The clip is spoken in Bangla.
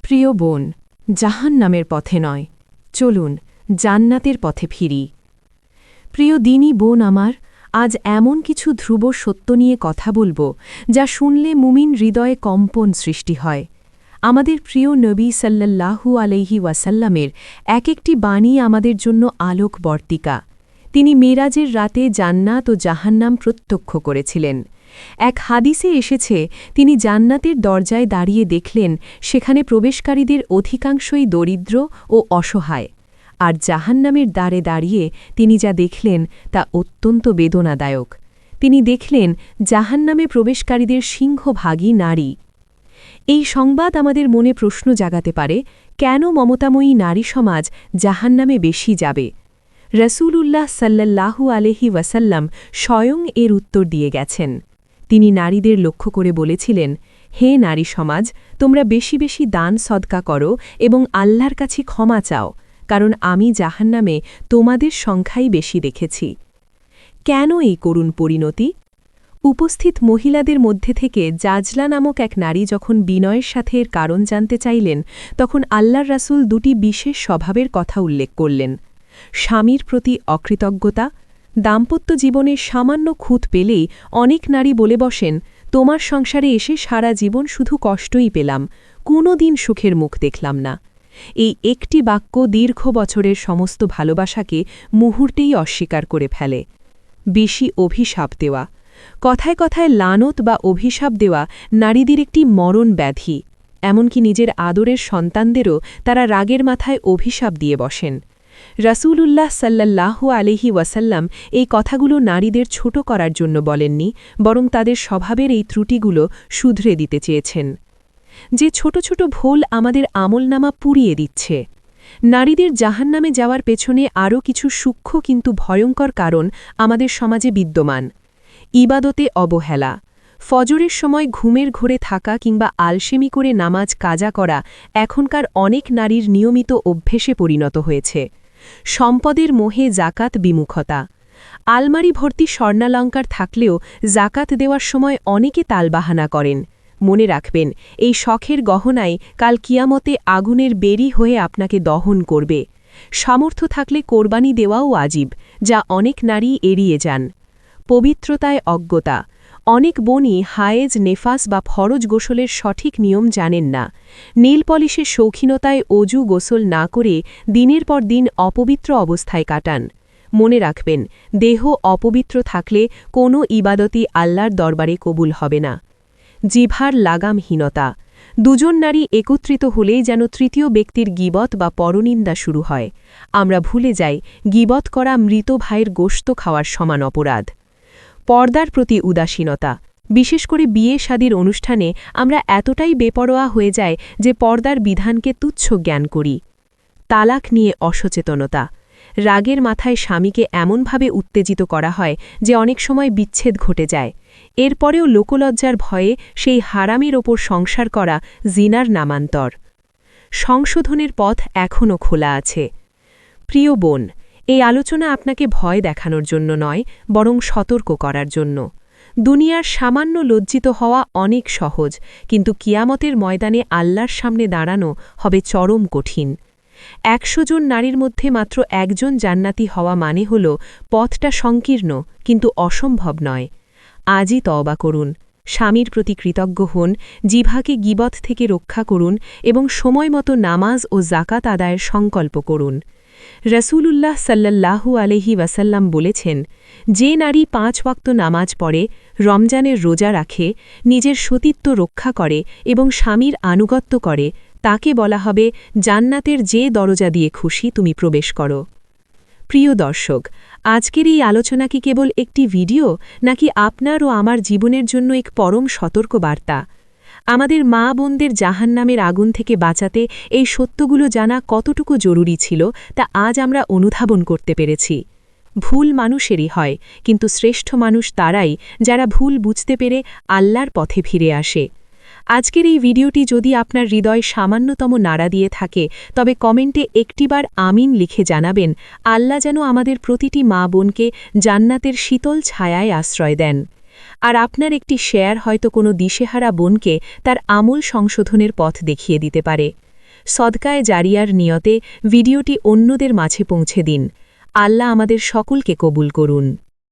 প্রিয় বোন, জাহান্নামের পথে নয়, চলুন জান্নাতের পথে ফিরি। প্রিয় দিনী বোন আমার, আজ এমন কিছু ধ্রুব সত্য নিয়ে কথা বলবো যা শুনলে মুমিন হৃদয়ে কম্পন সৃষ্টি হয়। আমাদের প্রিয় নবী সাল্লাল্লাহু আলাইহি ওয়াসাল্লামের এক একটি বাণী আমাদের জন্য আলোক বর্তিকা। তিনি মেরাজের রাতে জান্নাত ও জাহান্নাম প্রত্যক্ষ করেছিলেন। এক হাদিসে এসেছে, তিনি জান্নাতের দরজায় দাঁড়িয়ে দেখলেন সেখানে প্রবেশকারীদের অধিকাংশই দরিদ্র ও অসহায়, আর জাহান্নামের দ্বারে দাঁড়িয়ে তিনি যা দেখলেন তা অত্যন্ত বেদনাদায়ক। তিনি দেখলেন জাহান্নামে প্রবেশকারীদের সিংহভাগই নারী। এই সংবাদ আমাদের মনে প্রশ্ন জাগাতে পারে, কেন মমতাময়ী নারী সমাজ জাহান্নামে বেশি যাবে? রসূলুল্লাহ সাল্লাল্লাহু আলাইহি ওয়াসাল্লাম স্বয়ং এর উত্তর দিয়ে গেছেন। তিনি নারীদের লক্ষ্য করে বলেছিলেন, হে নারী সমাজ, তোমরা বেশি বেশি দান সদকা করো এবং আল্লাহর কাছে ক্ষমা চাও, কারণ আমি জাহান্নামে তোমাদের সংখ্যাই বেশি দেখেছি। কেন এই করুণ পরিণতি? উপস্থিত মহিলাদের মধ্যে থেকে জাজলা নামক এক নারী যখন বিনয়ের সাথে এর কারণ জানতে চাইলেন, তখন আল্লাহর রাসূল দুটি বিশেষ স্বভাবের কথা উল্লেখ করলেন। স্বামীর প্রতি অকৃতজ্ঞতা। দাম্পত্য জীবনে সামান্য খুঁত পেলেই অনেক নারী বলে বসেন, তোমার সংসারে এসে সারা জীবন শুধু কষ্টই পেলাম, কোনো দিন সুখের মুখ দেখলাম না। এই একটি বাক্য দীর্ঘ বছরের সমস্ত ভালোবাসাকে মুহূর্তেই অস্বীকার করে ফেলে। বেশি অভিশাপ দেওয়া। কথায় কথায় লানত বা অভিশাপ দেওয়া নারীদের একটি মরণ ব্যাধি। এমনকি নিজের আদরের সন্তানদেরও তারা রাগের মাথায় অভিশাপ দিয়ে বসেন। রাসূলুল্লাহ সাল্লাল্লাহু আলাইহি ওয়াসাল্লাম এই কথাগুলো নারীদের ছোট করার জন্য বলেননি, বরং তাদের স্বভাবের এই ত্রুটিগুলো শুধরে দিতে চেয়েছেন। যে ছোট ছোট ভুল আমাদের আমলনামা পুড়িয়ে দিচ্ছে। নারীদের জাহান্নামে যাওয়ার পেছনে আরও কিছু সূক্ষ্ম কিন্তু ভয়ঙ্কর কারণ আমাদের সমাজে বিদ্যমান। ইবাদতে অবহেলা। ফজরের সময় ঘুমের ঘোরে থাকা কিংবা আলসেমি করে নামাজ কাজা করা এখনকার অনেক নারীর নিয়মিত অভ্যেসে পরিণত হয়েছে। সম্পদের মোহে জাকাত বিমুখতা। আলমারি ভর্তি স্বর্ণালঙ্কার থাকলেও জাকাত দেওয়ার সময় অনেকে তালবাহানা করেন। মনে রাখবেন, এই শখের গহনায় কাল কিয়ামতে আগুনের বেরি হয়ে আপনাকে দহন করবে। সামর্থ্য থাকলে কোরবানি দেওয়াও আজিব, যা অনেক নারী এড়িয়ে যান। পবিত্রতায় অজ্ঞতা। অনেক বোনই হায়েজ, নেফাস বা ফরজ গোসলের সঠিক নিয়ম জানেন না। নীল পলিশের শৌখিনতায় অজু গোসল না করে দিনের পর দিন অপবিত্র অবস্থায় কাটান। মনে রাখবেন, দেহ অপবিত্র থাকলে কোনো ইবাদতই আল্লাহর দরবারে কবুল হবে না। জিভার লাগামহীনতা। দুজন নারী একত্রিত হলেই যেন তৃতীয় ব্যক্তির গীবত বা পরনিন্দা শুরু হয়। আমরা ভুলে যাই, গীবত করা মৃত ভাইয়ের গোশত খাওয়ার সমান অপরাধ। পর্দার প্রতি উদাসীনতা। বিশেষ করে বিয়ে শাদীর অনুষ্ঠানে আমরা এতটাই বেপরোয়া হয়ে যাই যে পর্দার বিধানকে তুচ্ছ জ্ঞান করি। তালাক নিয়ে অসচেতনতা। রাগের মাথায় স্বামীকে এমনভাবে উত্তেজিত করা হয় যে অনেক সময় বিচ্ছেদ ঘটে যায়। এরপরেও লোকলজ্জার ভয়ে সেই হারামের ওপর সংসার করা জিনার নামান্তর। সংশোধনের পথ এখনও খোলা আছে। প্রিয় বোন, এই আলোচনা আপনাকে ভয় দেখানোর জন্য নয়, বরং সতর্ক করার জন্য। দুনিয়ার সামান্য লজ্জিত হওয়া অনেক সহজ, কিন্তু কিয়ামতের ময়দানে আল্লাহর সামনে দাঁড়ানো হবে চরম কঠিন। ১০০ জন নারীর মধ্যে মাত্র একজন জান্নাতি হওয়া মানে হল পথটা সংকীর্ণ কিন্তু অসম্ভব নয়। আজই তওবা করুন, স্বামীর প্রতি কৃতজ্ঞ হন, জিভাকে গীবত থেকে রক্ষা করুন এবং সময়মতো নামাজ ও জাকাত আদায়ের সংকল্প করুন। রসূলুল্লাহ সাল্লাল্লাহু আলাইহি ওয়াসাল্লাম বলেছেন, যে নারী ৫ ওয়াক্ত নামাজ পড়ে, রমজানের রোজা রাখে, নিজের সতীত্ব রক্ষা করে এবং স্বামীর আনুগত্য করে, তাকে বলা হবে জান্নাতের যে দরজা দিয়ে খুশি তুমি প্রবেশ করো। প্রিয় দর্শক, আজকের এই আলোচনা কি কেবল একটি ভিডিও, নাকি আপনার ও আমার জীবনের জন্য এক পরম সতর্ক বার্তা? আমাদের মা বোনদের জাহান্নামের আগুন থেকে বাঁচাতে এই সত্যগুলো জানা কতটুকু জরুরি ছিল তা আজ আমরা অনুধাবন করতে পেরেছি। ভুল মানুষেরই হয়, কিন্তু শ্রেষ্ঠ মানুষ তারাই যারা ভুল বুঝতে পেরে আল্লাহর পথে ফিরে আসে। আজকের এই ভিডিওটি যদি আপনার হৃদয় সামান্যতম নাড়া দিয়ে থাকে, তবে কমেন্টে একটিবার আমিন লিখে জানাবেন, আল্লাহ যেন আমাদের প্রতিটি মা বোনকে জান্নাতের শীতল ছায়ায় আশ্রয় দেন। আর আপনার একটি শেয়ার হয়তো কোনো দিশেহারা বোনকে তার আমূল সংশোধনের পথ দেখিয়ে দিতে পারে। সদকায়ে জারিয়ার নিয়তে ভিডিওটি অন্যদের মাঝে পৌঁছে দিন। আল্লাহ আমাদের সকলকে কবুল করুন।